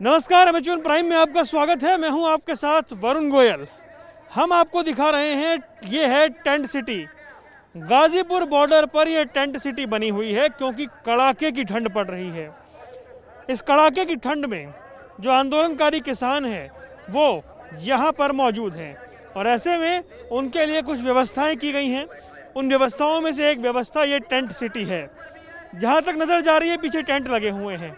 नमस्कार, अमेचूर प्राइम में आपका स्वागत है। मैं हूं आपके साथ वरुण गोयल। हम आपको दिखा रहे हैं, ये है टेंट सिटी। गाजीपुर बॉर्डर पर यह टेंट सिटी बनी हुई है क्योंकि कड़ाके की ठंड पड़ रही है। इस कड़ाके की ठंड में जो आंदोलनकारी किसान हैं वो यहाँ पर मौजूद हैं और ऐसे में उनके लिए कुछ व्यवस्थाएं की गई हैं। उन व्यवस्थाओं में से एक व्यवस्था ये टेंट सिटी है। जहाँ तक नज़र जा रही है पीछे टेंट लगे हुए हैं।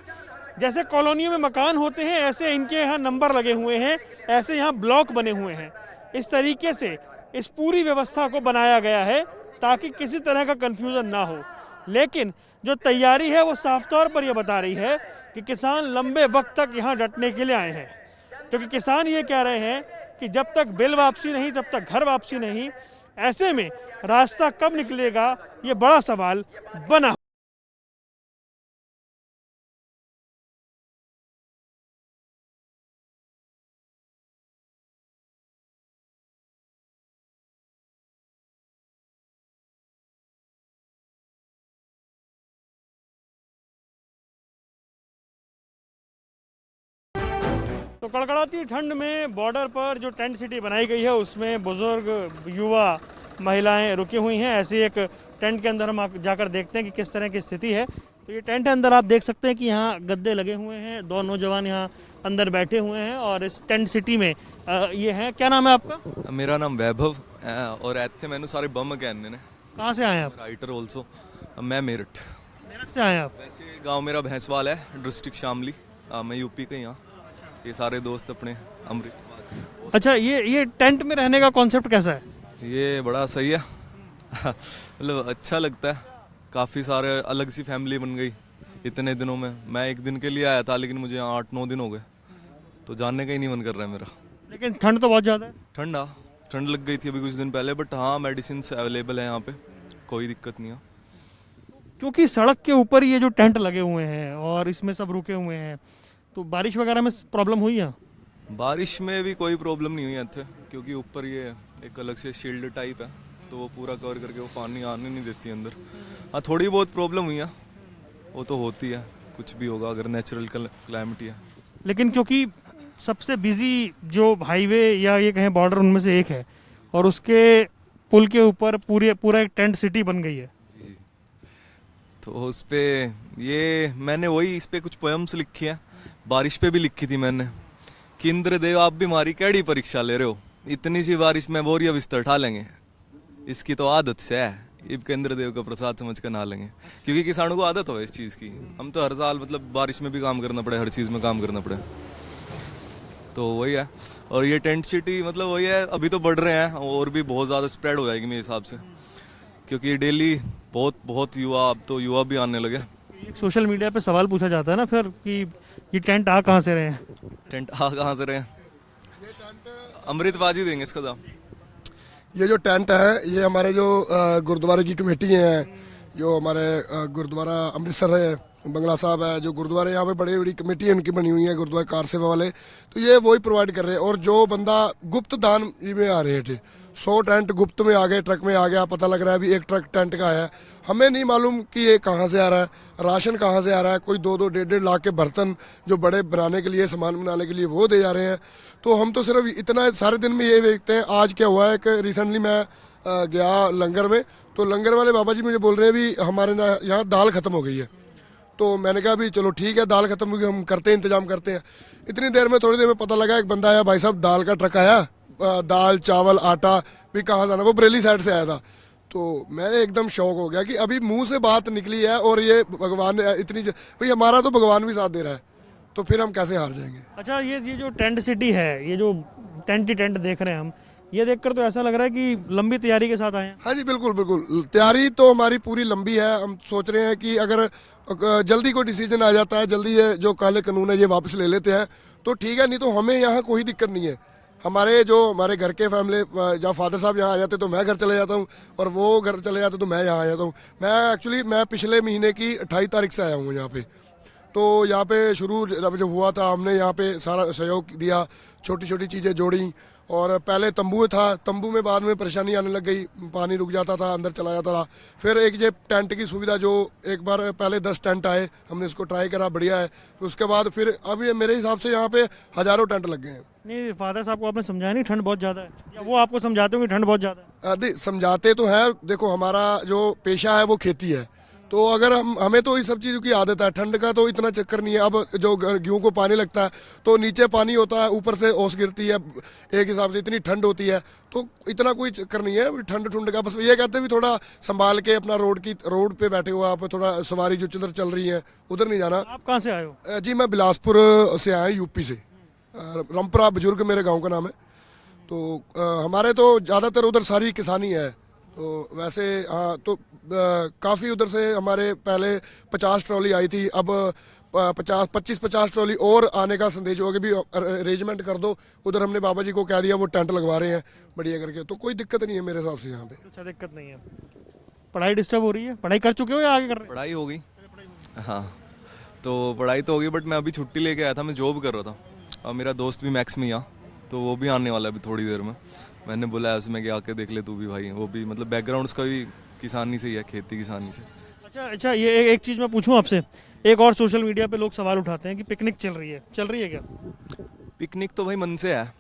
जैसे कॉलोनियों में मकान होते हैं ऐसे इनके यहाँ नंबर लगे हुए हैं, ऐसे यहाँ ब्लॉक बने हुए हैं। इस तरीके से इस पूरी व्यवस्था को बनाया गया है ताकि किसी तरह का कन्फ्यूज़न ना हो। लेकिन जो तैयारी है वो साफ तौर पर यह बता रही है कि किसान लंबे वक्त तक यहाँ डटने के लिए आए हैं, क्योंकि किसान ये कह रहे हैं कि जब तक बिल वापसी नहीं तब तक घर वापसी नहीं। ऐसे में रास्ता कब निकलेगा ये बड़ा सवाल बना। तो कड़कड़ाती ठंड में बॉर्डर पर जो टेंट सिटी बनाई गई है उसमें बुजुर्ग, युवा, महिलाएं रुकी हुई हैं। ऐसे एक टेंट के अंदर हम जाकर देखते हैं कि किस तरह की स्थिति है। तो ये टेंट के अंदर आप देख सकते हैं कि यहाँ गद्दे लगे हुए हैं, दो नौजवान यहाँ अंदर बैठे हुए हैं और इस टेंट सिटी में ये हैं। क्या नाम है आपका? मेरा नाम वैभव और ਇੱਥੇ ਮੈਨੂੰ ਸਾਰੇ ਬੰਮ ਕਹਿੰਦੇ ਨੇ। कहाँ से आए हैं आप? Writer also. मैं मेरठ से आए हैं आप? वैसे गांव मेरा भैंसवाल है, डिस्ट्रिक्ट शामली। मैं यूपी का ही हाँ। ये सारे दोस्त अपने अमृत। अच्छा, ये टेंट में रहने का कॉन्सेप्ट कैसा है? ये बड़ा सही है मतलब अच्छा लगता है। काफ़ी सारे अलग सी फैमिली बन गई इतने दिनों में। मैं एक दिन के लिए आया था लेकिन मुझे यहाँ 8-9 दिन हो गए, तो जानने का ही नहीं मन कर रहा है मेरा। लेकिन ठंड तो बहुत ज़्यादा है। ठंड लग गई थी अभी कुछ दिन पहले, बट हाँ मेडिसिन अवेलेबल है यहाँ पे, कोई दिक्कत नहीं है। क्योंकि सड़क के ऊपर ये जो टेंट लगे हुए हैं और इसमें सब रुके हुए हैं, तो बारिश वगैरह में प्रॉब्लम हुई है? बारिश में भी कोई प्रॉब्लम नहीं हुई है क्योंकि ऊपर ये एक अलग से शील्ड टाइप है, तो वो पूरा कवर करके वो पानी आने नहीं देती अंदर। हाँ थोड़ी बहुत प्रॉब्लम हुई है, वो तो होती है, कुछ भी होगा अगर नेचुरल क्लाइमेट है। लेकिन क्योंकि सबसे बिजी जो हाईवे या ये कहें बॉर्डर उनमें से एक है और उसके पुल के ऊपर पूरा एक टेंट सिटी बन गई है, तो उस पे ये मैंने वही इस पे कुछ पोएम्स लिखी है, बारिश पे भी लिखी थी मैंने कि इंद्रदेव आप भी हमारी कैडी परीक्षा ले रहे हो, इतनी सी बारिश में बोरिया बिस्तर उठा लेंगे, इसकी तो आदत से है, इब इंद्रदेव का प्रसाद समझ कर नहा लेंगे। क्योंकि किसानों को आदत हो इस चीज़ की। हम तो हर साल मतलब बारिश में भी काम करना पड़े, हर चीज़ में काम करना पड़े, तो वही है। और ये टेंट सिटी मतलब वही है, अभी तो बढ़ रहे हैं और भी बहुत ज़्यादा स्प्रेड हो जाएगी मेरे हिसाब से, क्योंकि डेली बहुत युवा, अब तो युवा भी आने लगे। एक सोशल मीडिया पे सवाल पूछा जाता है ना फिर कि ये टेंट आ कहाँ से रहे हैं? टेंट आ कहाँ से रहे हैं? अमृतबाजी देंगे इसका दाम। ये जो टेंट है ये हमारे जो गुरुद्वारे की कमेटी है, जो हमारे गुरुद्वारा अमृतसर है, बंगला साहब है, जो गुरुद्वारे यहाँ पे बड़ी बड़ी कमेटी है उनकी बनी हुई है, गुरुद्वारा कार सेवा वाले, तो ये वही प्रोवाइड कर रहे हैं। और जो बंदा गुप्त दान में आ रहे थे, 100 टेंट गुप्त में आ गए, ट्रक में आ गया, पता लग रहा है अभी एक ट्रक टेंट का है, हमें नहीं मालूम कि ये कहाँ से आ रहा है, राशन कहाँ से आ रहा है, कोई 2-2, 1.5 लाख के बर्तन जो बड़े बनाने के लिए, सामान बनाने के लिए वो दे जा रहे हैं। तो हम तो सिर्फ इतना सारे दिन में ये देखते हैं। आज क्या हुआ है कि रिसेंटली मैं गया लंगर में, तो लंगर वाले बाबा जी मुझे बोल रहे हैं भी हमारे यहाँ दाल ख़त्म हो गई है। तो मैंने कहा भी चलो ठीक है, दाल खत्म होगी, हम करते हैं, इंतजाम करते हैं। इतनी देर में, थोड़ी देर में पता लगा एक बंदा आया, भाई साहब दाल का ट्रक आया, दाल चावल आटा भी कहाँ जाना, वो बरेली साइड से आया था। तो मैं एकदम शौक हो गया कि अभी मुंह से बात निकली है और ये भगवान इतनी भाई हमारा तो भगवान भी साथ दे रहा है, तो फिर हम कैसे हार जाएंगे। अच्छा, ये जो टेंट सिटी है, ये जो टेंट ही टेंट देख रहे हैं हम, ये देखकर तो ऐसा लग रहा है कि लंबी तैयारी के साथ आए हैं। हाँ जी, बिल्कुल बिल्कुल, तैयारी तो हमारी पूरी लंबी है। हम सोच रहे हैं कि अगर जल्दी कोई डिसीजन आ जाता है, जल्दी ये जो काले कानून है ये वापस ले लेते हैं तो ठीक है, नहीं तो हमें यहाँ कोई दिक्कत नहीं है। हमारे घर के फैमिली जहाँ फादर साहब यहाँ आ जाते तो मैं घर चले जाता हूँ, और वो घर चले जाते तो मैं यहाँ आ जाता हूँ। मैं पिछले महीने की 28 तारीख से आया हूँ यहाँ पे। तो यहाँ पे शुरू जब हुआ था हमने यहाँ पे सारा सहयोग दिया, छोटी छोटी चीज़ें जोड़ी और पहले तंबू में था, तंबू में बाद में परेशानी आने लग गई, पानी रुक जाता था, अंदर चला जाता था। फिर एक ये टेंट की सुविधा, जो एक बार पहले 10 टेंट आए, हमने इसको ट्राई करा, बढ़िया है। फिर उसके बाद फिर अब ये मेरे हिसाब से यहाँ पे हज़ारों टेंट लग गए हैं। नहीं, फादर साहब को आपने समझाया नहीं ठंड बहुत ज़्यादा है, या वो आपको समझाते हो कि ठंड बहुत ज़्यादा है? समझाते तो हैं। देखो हमारा जो पेशा है वो खेती है, तो अगर हमें तो इस सब चीज़ों की आदत है। ठंड का तो इतना चक्कर नहीं है। अब जो गेहूँ को पानी लगता है तो नीचे पानी होता है, ऊपर से ओस गिरती है, एक हिसाब से इतनी ठंड होती है, तो इतना कोई चक्कर नहीं है ठंड ठंड का। बस ये कहते हैं भी थोड़ा संभाल के अपना रोड पे बैठे हो आप, थोड़ा सवारी जो चिदर चल रही है उधर नहीं जाना। आप कहाँ से आए हो? जी मैं बिलासपुर से आया, यूपी से। रमपुरा बुजुर्ग मेरे गाँव का नाम है। तो हमारे तो ज़्यादातर उधर सारी किसानी है। तो वैसे हाँ, तो काफ़ी उधर से हमारे पहले 50 ट्रॉली आई थी, अब 25-50 ट्रॉली और आने का संदेश हो गया भी अरेंजमेंट कर दो। उधर हमने बाबा जी को कह दिया, वो टेंट लगवा रहे हैं बढ़िया करके, तो कोई दिक्कत नहीं है मेरे हिसाब से यहाँ पे। अच्छा, दिक्कत नहीं है। पढ़ाई डिस्टर्ब हो रही है? पढ़ाई कर चुके हो या आगे कर रहे हो? पढ़ाई हो गई, हाँ तो पढ़ाई तो होगी, बट मैं अभी छुट्टी लेके आया था, मैं जॉब कर रहा था। और मेरा दोस्त भी मैक्स में ही तो वो भी आने वाला है अभी थोड़ी देर में। मैंने बुलाया उसमें कि आके देख ले तू भी भाई, वो भी मतलब बैकग्राउंड उसका भी किसानी से ही है, खेती किसानी से। अच्छा, ये एक चीज़ मैं पूछूं आपसे। एक और सोशल मीडिया पे लोग सवाल उठाते हैं कि पिकनिक चल रही है क्या? पिकनिक तो भाई मन से है,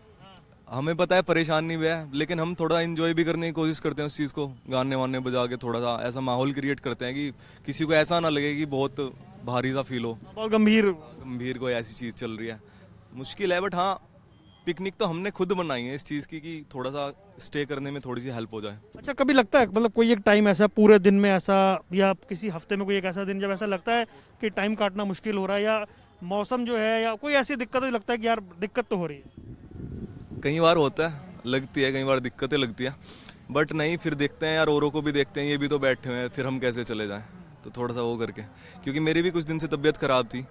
हमें पता है परेशानी भी है, लेकिन हम थोड़ा एंजॉय भी करने की कोशिश करते हैं उस चीज़ को, गाने वाने बजा के थोड़ा सा ऐसा माहौल क्रिएट करते हैं कि किसी को ऐसा ना लगे कि बहुत भारी सा फील हो, बहुत गंभीर कोई ऐसी चीज़ चल रही है। मुश्किल है, बट हाँ पिकनिक तो हमने खुद बनाई है इस चीज़ की कि थोड़ा सा स्टे करने में थोड़ी सी हेल्प हो जाए। अच्छा, कभी लगता है मतलब कोई एक टाइम ऐसा पूरे दिन में ऐसा, या किसी हफ्ते में कोई एक ऐसा दिन जब ऐसा लगता है कि टाइम काटना मुश्किल हो रहा है, या मौसम जो है, या कोई ऐसी दिक्कत हो, लगता है कि यार दिक्कत तो हो रही है? कई बार होता है, लगती है, कई बार दिक्कतें लगती है, बट नहीं, फिर देखते हैं यार, औरों को भी देखते हैं, ये भी तो बैठे हुए हैं, फिर हम कैसे चले जाएं। तो थोड़ा सा वो करके, क्योंकि मेरी भी कुछ दिन से तबीयत ख़राब थी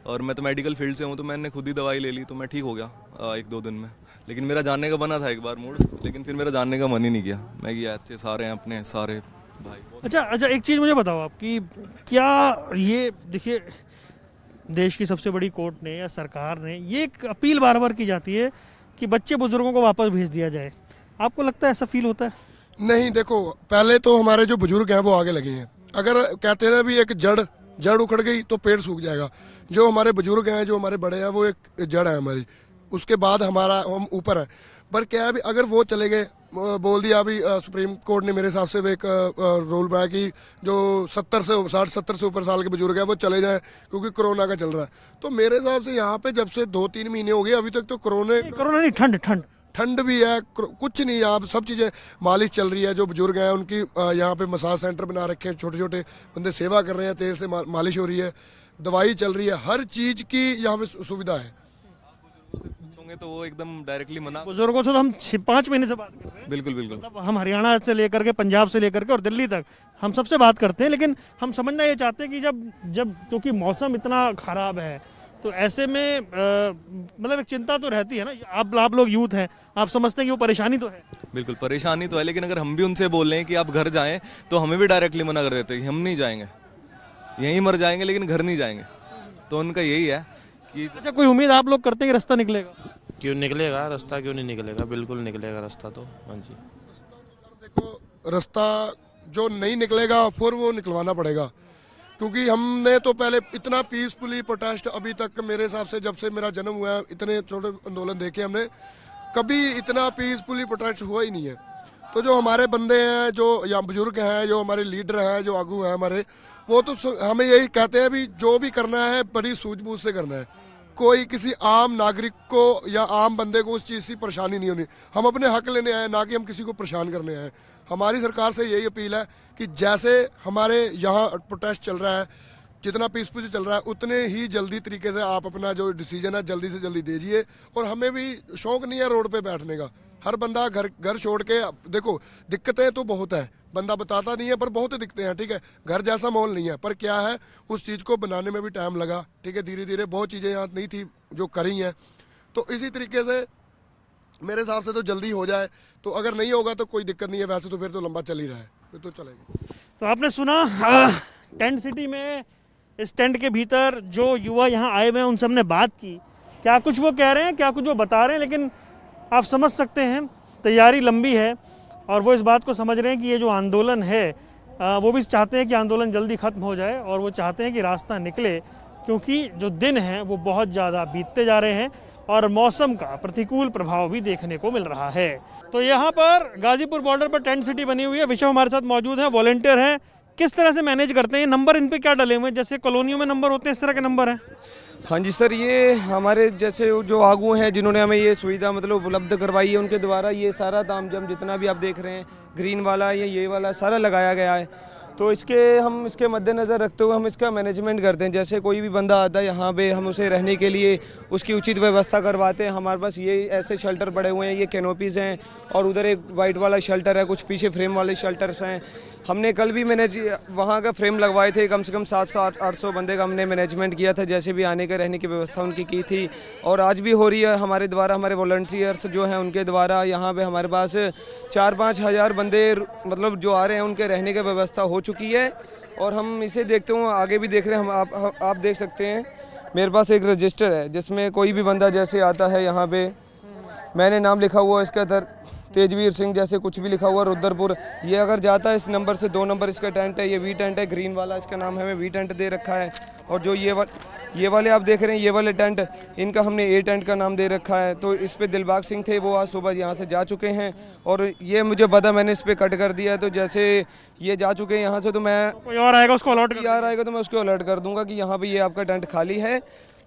और मैं तो मेडिकल फील्ड से हूँ, तो मैंने खुद ही दवाई ले ली, तो मैं ठीक हो गया 1-2 दिन में। लेकिन मेरा जानने का बना था एक बार मूड, लेकिन फिर मेरा जानने का मन ही नहीं किया। मैं गया, अच्छे सारे हैं अपने सारे भाई। अच्छा, एक चीज़ मुझे बताओ आप कि क्या ये देखिए, देश की सबसे बड़ी कोर्ट ने या सरकार ने ये एक अपील बार बार की जाती है कि बच्चे बुजुर्गों को वापस भेज दिया जाए। आपको लगता है ऐसा फील होता है? नहीं, देखो पहले तो हमारे जो बुजुर्ग हैं वो आगे लगे हैं। अगर कहते हैं ना भी एक जड़ उखड़ गई तो पेड़ सूख जाएगा। जो हमारे बुजुर्ग हैं, जो हमारे बड़े हैं, वो एक जड़ है हमारी, उसके बाद हम ऊपर हैं। पर क्या है भी, अगर वो चले गए, बोल दिया अभी सुप्रीम कोर्ट ने मेरे हिसाब से एक रूल बनाया कि जो 60-70 से ऊपर साल के बुजुर्ग हैं वो चले जाएं, क्योंकि कोरोना का चल रहा है। तो मेरे हिसाब से यहाँ पे जब से 2-3 महीने हो गए, अभी तक तो कोरोना नहीं, ठंड भी है, कुछ नहीं, यहाँ पे सब चीज़ें, मालिश चल रही है। जो बुजुर्ग हैं उनकी यहाँ पे मसाज सेंटर बना रखे हैं, छोटे छोटे बंदे सेवा कर रहे हैं, तेल से मालिश हो रही है, दवाई चल रही है, हर चीज़ की यहाँ पे सुविधा है। पूछोगे तो वो एकदम डायरेक्टली मना। बुजुर्गों से तो हम 5 महीने से बात कर रहे हैं। बिल्कुल मतलब हम हरियाणा से लेकर के, पंजाब से लेकर के और दिल्ली तक हम सबसे बात करते हैं, लेकिन हम समझना ये चाहते हैं कि जब क्योंकि मौसम इतना खराब है, तो ऐसे में मतलब एक चिंता तो रहती है ना। आप लोग यूथ हैं, आप समझते हैं कि वो परेशानी तो है। बिल्कुल परेशानी तो है, लेकिन अगर हम भी उनसे बोलें कि आप घर जाएं, तो हमें भी डायरेक्टली मना कर देते हैं कि हम नहीं जाएंगे, यहीं मर जाएंगे लेकिन घर नहीं जाएंगे। तो उनका यही है कि अच्छा, कोई उम्मीद आप लोग करते हैं कि रास्ता निकलेगा? क्यों निकलेगा रास्ता, क्यों नहीं निकलेगा, बिल्कुल निकलेगा रास्ता तो। हाँ जी, देखो रास्ता जो नहीं निकलेगा फिर वो निकलवाना पड़ेगा, क्योंकि हमने तो पहले इतना पीसफुली प्रोटेस्ट, अभी तक मेरे हिसाब से जब से मेरा जन्म हुआ है इतने छोटे आंदोलन देखे हमने, कभी इतना पीसफुली प्रोटेस्ट हुआ ही नहीं है। तो जो हमारे बंदे हैं, जो या बुजुर्ग हैं, जो हमारे लीडर हैं, जो आगू हैं हमारे, वो तो हमें यही कहते हैं भी जो भी करना है बड़ी सूझबूझ से करना है। कोई किसी आम नागरिक को या आम बंदे को उस चीज़ की परेशानी नहीं होनी। हम अपने हक लेने आए, ना कि हम किसी को परेशान करने आए। हमारी सरकार से यही अपील है कि जैसे हमारे यहाँ प्रोटेस्ट चल रहा है, जितना पीसफुल चल रहा है, उतने ही जल्दी तरीके से आप अपना जो डिसीजन है जल्दी से जल्दी दीजिए। और हमें भी शौक नहीं है रोड पे बैठने का। हर बंदा घर छोड़ के, देखो दिक्कतें तो बहुत है, बंदा बताता नहीं है, पर बहुत दिक्कतें हैं, ठीक है। घर जैसा माहौल नहीं है, पर क्या है उस चीज़ को बनाने में भी टाइम लगा, ठीक है। धीरे धीरे बहुत चीज़ें यहाँ नहीं थी जो करी हैं। तो इसी तरीके से मेरे हिसाब से तो जल्दी हो जाए। तो अगर नहीं होगा तो कोई दिक्कत नहीं है, वैसे तो फिर तो लंबा चल ही रहा है, फिर तो चलेगा। तो आपने सुना टेंट सिटी में, इस टेंट के भीतर जो युवा यहाँ आए हुए हैं उनसे हमने बात की। क्या कुछ वो कह रहे हैं, क्या कुछ वो बता रहे हैं, लेकिन आप समझ सकते हैं तैयारी लंबी है और वो इस बात को समझ रहे हैं कि ये जो आंदोलन है वो भी चाहते हैं कि आंदोलन जल्दी ख़त्म हो जाए और वो चाहते हैं कि रास्ता निकले, क्योंकि जो दिन हैं वो बहुत ज़्यादा बीतते जा रहे हैं और मौसम का प्रतिकूल प्रभाव भी देखने को मिल रहा है। तो यहाँ पर गाजीपुर बॉर्डर पर टेंट सिटी बनी हुई है। विशव हमारे साथ मौजूद हैं, वॉलंटियर हैं। किस तरह से मैनेज करते हैं? नंबर इन पे क्या डले हुए हैं? जैसे कॉलोनियों में नंबर होते हैं, इस तरह के नंबर हैं? हाँ जी सर, ये हमारे जैसे जो आगू हैं जिन्होंने हमें ये सुविधा मतलब उपलब्ध करवाई है, उनके द्वारा ये सारा तामझाम जितना भी आप देख रहे हैं, ग्रीन वाला ये वाला सारा लगाया गया है। तो हम इसके मद्देनज़र रखते हुए हम इसका मैनेजमेंट करते हैं। जैसे कोई भी बंदा आता है यहाँ पे, हम उसे रहने के लिए उसकी उचित व्यवस्था करवाते हैं। हमारे पास ये ऐसे शेल्टर पड़े हुए हैं, ये कैनोपीज़ हैं और उधर एक वाइट वाला शेल्टर है, कुछ पीछे फ्रेम वाले शेल्टर्स हैं। हमने कल भी मैनेज वहाँ का फ्रेम लगवाए थे, कम से कम 700-800 बंदे का हमने मैनेजमेंट किया था, जैसे भी आने के रहने की व्यवस्था उनकी की थी। और आज भी हो रही है हमारे द्वारा, हमारे वॉलंटियर्स जो हैं उनके द्वारा। यहाँ पे हमारे पास 4-5 हज़ार बंदे मतलब जो आ रहे हैं, उनके रहने की व्यवस्था हो चुकी है। और हम इसे देखते हुए आगे भी देख रहे हैं। हम आप देख सकते हैं मेरे पास एक रजिस्टर है जिसमें कोई भी बंदा जैसे आता है यहाँ पे, मैंने नाम लिखा हुआ है इसका तेजवीर सिंह, जैसे कुछ भी लिखा हुआ रुद्रपुर, ये अगर जाता है इस नंबर से 2 नंबर इसका टेंट है, ये वी टेंट है, ग्रीन वाला इसका नाम है, हमें वी टेंट दे रखा है। और जो ये वाले आप देख रहे हैं, ये वाले टेंट, इनका हमने ए टेंट का नाम दे रखा है। तो इस पे दिलबाग सिंह थे, वो आज सुबह यहाँ से जा चुके हैं और ये मुझे पता, मैंने इस पे कट कर दिया। तो जैसे ये जा चुके हैं यहाँ से, तो मैं कोई और आएगा उसको अलॉट यार आएगा तो मैं उसको अलर्ट कर दूंगा कि यहाँ पे ये आपका टेंट खाली है।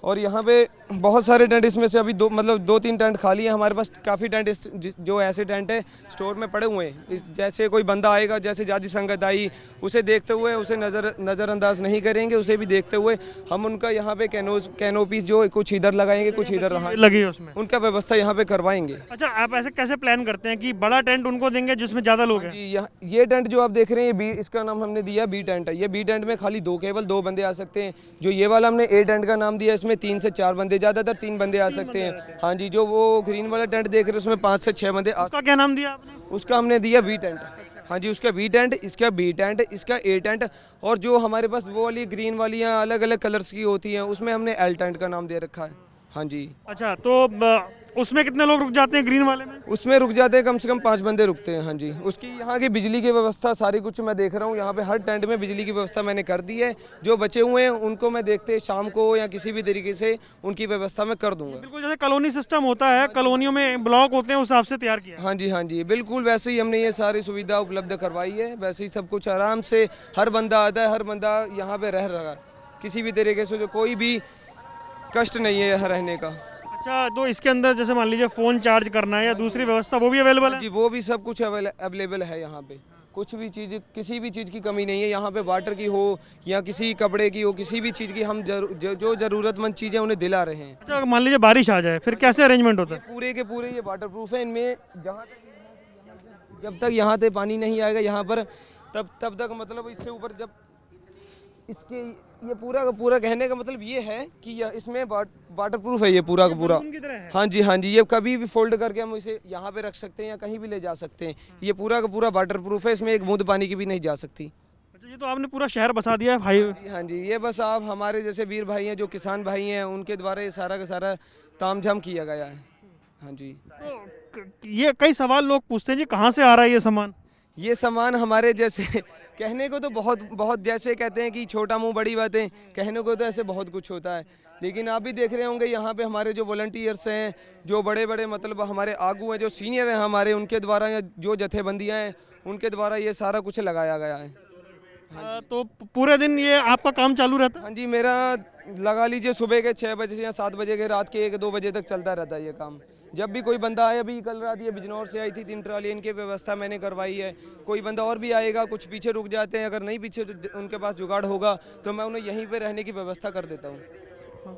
और यहाँ पे बहुत सारे टेंट, इसमें से अभी 2-3 टेंट खाली है। हमारे पास काफ़ी टेंट जो ऐसे टेंट है स्टोर में पड़े हुए हैं। जैसे कोई बंदा आएगा, जैसे जाति संगत आई, उसे देखते हुए उसे नज़रअंदाज नहीं करेंगे, उसे भी देखते हुए हम उनका यहाँ पे कैनोपीज जो कुछ इधर लगाएंगे, कुछ इधर लगी है उसमें, उनका व्यवस्था यहाँ पे करवाएंगे। अच्छा, आप ऐसे कैसे प्लान करते हैं कि बड़ा टेंट उनको देंगे जिसमें ज़्यादा लोग हैं? जी, ये टेंट जो आप देख रहे हैं, इसका नाम हमने दिया बी टेंट है। ये बी टेंट में खाली केवल 2 बंदे आ सकते हैं। जो ये वाला हमने ए टेंट का नाम दिया, इसमें 3 से 4 बंदे, ज़्यादातर 3 बंदे आ सकते हैं। हाँ जी, जो वो ग्रीन वाला टेंट देख रहे हैं उसमें 5 से 6 बंदे। उसका क्या नाम दिया आपने? उसका हमने दिया वी टेंट। हाँ जी, उसका वी टेंट, इसका बी टेंट, इसका ए टेंट। और जो हमारे पास वो वाली ग्रीन वाली अलग अलग कलर्स की होती हैं, उसमें हमने एल टेंट का नाम दे रखा है। हाँ जी। अच्छा, तो उसमें कितने लोग रुक जाते हैं ग्रीन वाले में? उसमें रुक जाते हैं कम से कम 5 बंदे रुकते हैं। हाँ जी, उसकी यहाँ की बिजली की व्यवस्था सारी कुछ मैं देख रहा हूँ। यहाँ पे हर टेंट में बिजली की व्यवस्था मैंने कर दी है। जो बचे हुए हैं उनको मैं देखते शाम को या किसी भी तरीके से उनकी व्यवस्था मैं कर दूंगा। बिल्कुल, जैसे कॉलोनी सिस्टम होता है, कॉलोनियों में ब्लॉक होते हैं, उस हिसाब से तैयार किया। हाँ जी, बिल्कुल वैसे ही हमने ये सारी सुविधा उपलब्ध करवाई है। वैसे ही सब कुछ आराम से हर बंदा आता है, हर बंदा यहाँ पे रह रहा है, किसी भी तरीके से जो कोई भी कष्ट नहीं है यहाँ रहने का। अच्छा, तो इसके अंदर जैसे मान लीजिए फ़ोन चार्ज करना है या दूसरी व्यवस्था, वो भी अवेलेबल है? जी, वो भी सब कुछ अवेलेबल है यहाँ पे। कुछ भी चीज़, किसी भी चीज़ की कमी नहीं है यहाँ पे। वाटर की हो या किसी कपड़े की हो, किसी भी चीज़ की हम जो ज़रूरतमंद चीज़ें उन्हें दिला रहे हैं। अच्छा, मान लीजिए बारिश आ जाए, फिर कैसे अरेंजमेंट होता है? पूरे के पूरे ये वाटर प्रूफ है। इनमें जब तक यहाँ से पानी नहीं आएगा यहाँ पर, तब तक मतलब इससे ऊपर जब इसके ये पूरा का पूरा कहने का मतलब ये है कि इसमें वाटर प्रूफ है ये पूरा का पूरा। हाँ जी, ये कभी भी फोल्ड करके हम इसे यहाँ पे रख सकते हैं या कहीं भी ले जा सकते हैं। ये पूरा का पूरा वाटर प्रूफ है, इसमें एक बूंद पानी की भी नहीं जा सकती। अच्छा, ये तो आपने पूरा शहर बसा दिया है भाई। हाँ जी, ये बस आप हमारे जैसे वीर भाई हैं, जो किसान भाई हैं, उनके द्वारा ये सारा का सारा तामझाम किया गया है। हाँ जी। तो ये कई सवाल लोग पूछते हैं जी, कहाँ से आ रहा है ये सामान? ये सामान हमारे जैसे कहने को तो बहुत जैसे कहते हैं कि छोटा मुंह बड़ी बातें, कहने को तो ऐसे बहुत कुछ होता है। लेकिन आप भी देख रहे होंगे यहाँ पे हमारे जो वॉलंटियर्स हैं, जो बड़े मतलब हमारे आगू हैं, जो सीनियर हैं हमारे, उनके द्वारा या जो जथेबंदियाँ हैं उनके द्वारा ये सारा कुछ लगाया गया है। तो पूरे दिन ये आपका काम चालू रहता है? हाँ जी, मेरा लगा लीजिए सुबह के 6 बजे से या 7 बजे के रात के 1-2 बजे तक चलता रहता है ये काम। जब भी कोई बंदा आए, अभी कल रात ये बिजनौर से आई थी 3 ट्राली, इनकी व्यवस्था मैंने करवाई है। कोई बंदा और भी आएगा, कुछ पीछे रुक जाते हैं, अगर नहीं पीछे तो उनके पास जुगाड़ होगा तो मैं उन्हें यहीं पे रहने की व्यवस्था कर देता हूँ।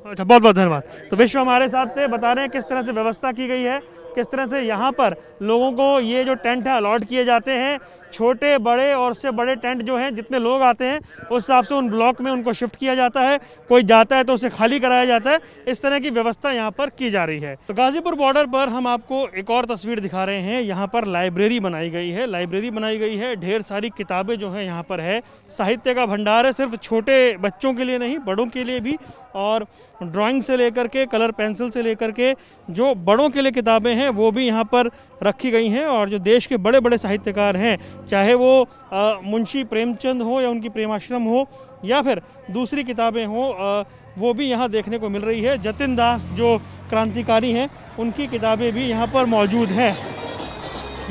अच्छा, बहुत बहुत धन्यवाद। तो विश्व हमारे साथ थे, बता रहे हैं किस तरह से व्यवस्था की गई है, किस तरह से यहाँ पर लोगों को ये जो टेंट है अलॉट किए जाते हैं छोटे बड़े और उससे बड़े टेंट जो हैं, जितने लोग आते हैं उस हिसाब से उन ब्लॉक में उनको शिफ्ट किया जाता है। कोई जाता है तो उसे खाली कराया जाता है। इस तरह की व्यवस्था यहाँ पर की जा रही है। तो गाजीपुर बॉर्डर पर हम आपको एक और तस्वीर दिखा रहे हैं। यहाँ पर लाइब्रेरी बनाई गई है, लाइब्रेरी बनाई गई है। ढेर सारी किताबें जो हैं यहाँ पर है, साहित्य का भंडार है। सिर्फ छोटे बच्चों के लिए नहीं, बड़ों के लिए भी, और ड्राइंग से लेकर के कलर पेंसिल से लेकर के जो बड़ों के लिए किताबें हैं वो भी यहाँ पर रखी गई हैं। और जो देश के बड़े बड़े साहित्यकार हैं, चाहे वो मुंशी प्रेमचंद हो या उनकी प्रेमाश्रम हो या फिर दूसरी किताबें हो, वो भी यहाँ देखने को मिल रही है। जतिन दास जो क्रांतिकारी हैं, उनकी किताबें भी यहाँ पर मौजूद हैं।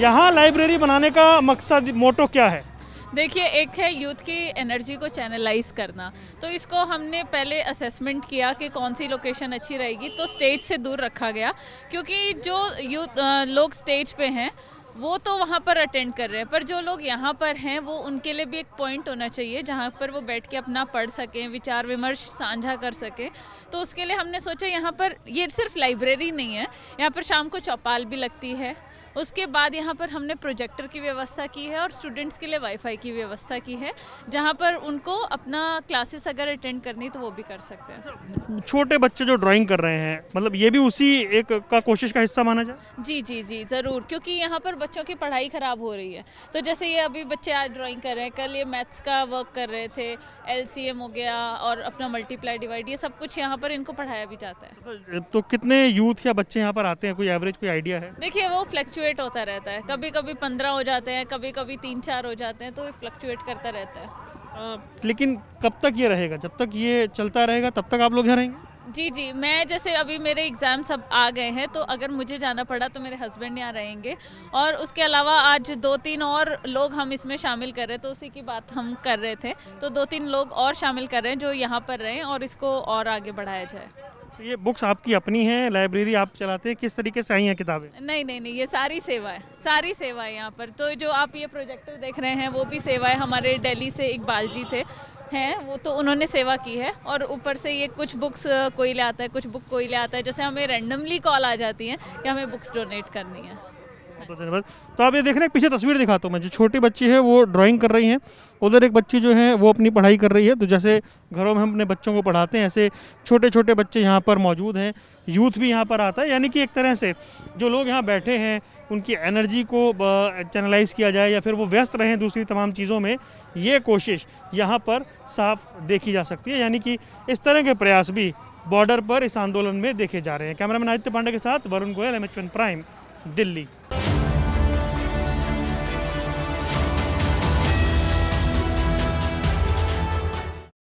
यहाँ लाइब्रेरी बनाने का मकसद, मोटो क्या है? देखिए, एक है यूथ की एनर्जी को चैनलाइज करना। तो इसको हमने पहले असेसमेंट किया कि कौन सी लोकेशन अच्छी रहेगी, तो स्टेज से दूर रखा गया, क्योंकि जो यूथ लोग स्टेज पे हैं वो तो वहाँ पर अटेंड कर रहे हैं, पर जो लोग यहाँ पर हैं वो उनके लिए भी एक पॉइंट होना चाहिए जहाँ पर वो बैठ के अपना पढ़ सकें, विचार विमर्श साझा कर सकें। तो उसके लिए हमने सोचा यहाँ पर ये सिर्फ लाइब्रेरी नहीं है, यहाँ पर शाम को चौपाल भी लगती है। उसके बाद यहाँ पर हमने प्रोजेक्टर की व्यवस्था की है और स्टूडेंट्स के लिए वाईफाई की व्यवस्था की है, जहाँ पर उनको अपना क्लासेस अगर अटेंड करनी तो वो भी कर सकते हैं। छोटे बच्चे जो ड्राइंग कर रहे हैं, मतलब ये भी उसी एक का कोशिश का हिस्सा माना जाए? जी जी जी ज़रूर, क्योंकि यहाँ पर बच्चों की पढ़ाई ख़राब हो रही है। तो जैसे ये अभी बच्चे आज ड्राइंग कर रहे हैं, कल ये मैथ्स का वर्क कर रहे थे, LCM हो गया और अपना मल्टीप्लाई डिवाइड, ये सब कुछ यहाँ पर इनको पढ़ाया भी जाता है। तो कितने यूथ या बच्चे यहाँ पर आते हैं, कोई एवरेज कोई आइडिया है? देखिए, वो फ्लक्चुएट होता रहता है, कभी कभी 15 हो जाते हैं, कभी कभी 3-4 हो जाते हैं, तो ये फ्लक्चुएट करता रहता है। लेकिन कब तक ये रहेगा? जब तक ये चलता रहेगा तब तक आप लोग यहाँ रहेंगे? जी जी, मैं जैसे अभी मेरे एग्ज़ाम सब आ गए हैं, तो अगर मुझे जाना पड़ा तो मेरे हस्बैंड यहाँ रहेंगे, और उसके अलावा आज 2-3 और लोग हम इसमें शामिल कर रहे हैं, तो उसी की बात हम कर रहे थे। तो 2-3 लोग और शामिल कर रहे हैं जो यहाँ पर रहें और इसको और आगे बढ़ाया जाए। ये बुक्स आपकी अपनी हैं, लाइब्रेरी आप चलाते हैं, किस तरीके से आई हैं किताबें? नहीं नहीं नहीं, ये सारी सेवा है, सारी सेवा है यहाँ पर। तो जो आप ये प्रोजेक्टर देख रहे हैं वो भी सेवा है। हमारे दिल्ली से इकबाल जी थे हैं, वो तो उन्होंने सेवा की है। और ऊपर से ये कुछ बुक्स कोई ले आता है, कुछ बुक कोई ले आता है, जैसे हमें रैंडमली कॉल आ जाती हैं कि हमें बुक्स डोनेट करनी है। तो आप ये देख रहे हैं, पीछे तस्वीर दिखाता हूँ मैं। जो छोटी बच्ची है वो ड्राइंग कर रही हैं, उधर एक बच्ची जो है वो अपनी पढ़ाई कर रही है। तो जैसे घरों में हम अपने बच्चों को पढ़ाते हैं, ऐसे छोटे छोटे बच्चे यहाँ पर मौजूद हैं। यूथ भी यहाँ पर आता है, यानी कि एक तरह से जो लोग यहाँ बैठे हैं उनकी एनर्जी को चैनलाइज किया जाए या फिर वो व्यस्त रहें दूसरी तमाम चीज़ों में, ये कोशिश यहाँ पर साफ देखी जा सकती है। यानी कि इस तरह के प्रयास भी बॉर्डर पर इस आंदोलन में देखे जा रहे हैं। कैमरामैन आदित्य पांडे के साथ वरुण गोयल, MH1 प्राइम, दिल्ली।